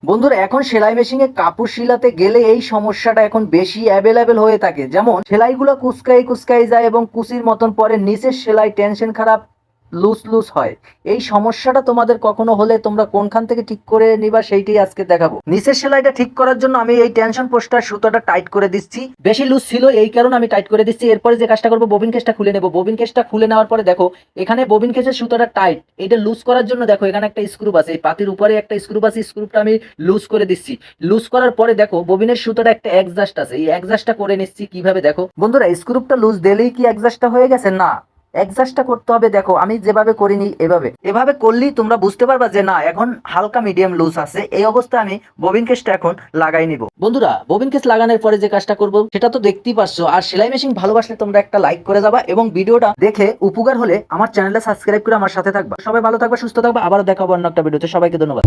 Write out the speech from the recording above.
বন্ধুরা এখন সেলাই মেশিনে কাপড় শিলাতে গেলে এই সমস্যাটা এখন বেশি অ্যাভেলেবেল হয়ে থাকে। যেমন সেলাইগুলো কুচকাই কুচকাই যায় এবং কুচির মতন পরে নিচের সেলাই টেনশন খারাপ লুজ লুজ হয়। এই সমস্যাটা তোমাদের কখনো হলে তোমরা কোনখান থেকে ঠিক করে নিবা সেইটাই আজকে দেখাবো। নিচের সেলাইটা ঠিক করার জন্য আমি এই টেনশন পোস্টার সুতোটা টাইট করে দিচ্ছি, বেশি লুজ ছিল এই কারণে আমি টাইট করে দিচ্ছি। এরপরে যে কাজটা করবো, ববিন কেসটা খুলে নেবো। ববিন কেসটা খুলে নেওয়ার পরে দেখো এখানে ববিন কেসের সুতোটা টাইট, এটা লুজ করার জন্য দেখো এখানে একটা স্ক্রুপ আছে, এই পাতির উপরে একটা স্ক্রুপ আছে, স্ক্রুপটা আমি লুজ করে দিচ্ছি। লুজ করার পরে দেখো ববিনের সুতোটা একটা অ্যাডজাস্ট আছে, এই অ্যাডজাস্টটা করে নিচ্ছি। কিভাবে দেখো বন্ধুরা, স্ক্রুপটা লুজ দিলেই কি অ্যাডজাস্টটা হয়ে গেছে? না, অ্যাডজাস্টটা করতে হবে। দেখো আমি যেভাবে করিনি এভাবে, এভাবে করলেই তোমরা বুঝতে পারবা যে না এখন হালকা মিডিয়াম লুজ আছে। এই অবস্থায় আমি ববিন কেসটা এখন লাগাই নিব। বন্ধুরা ববিন কেস লাগানোর পরে যে কাজটা করব সেটা তো দেখতেই পাচ্ছো। আর সেলাই মেশিন ভালোবাসলে তোমরা একটা লাইক করে যাবা এবং ভিডিওটা দেখে উপকার হলে আমার চ্যানেলটা সাবস্ক্রাইব করে আমার সাথে থাকবা। সবাই ভালো থাকবা, সুস্থ থাকবা। আবার দেখা হবে অন্য একটা ভিডিওতে। সবাইকে ধন্যবাদ।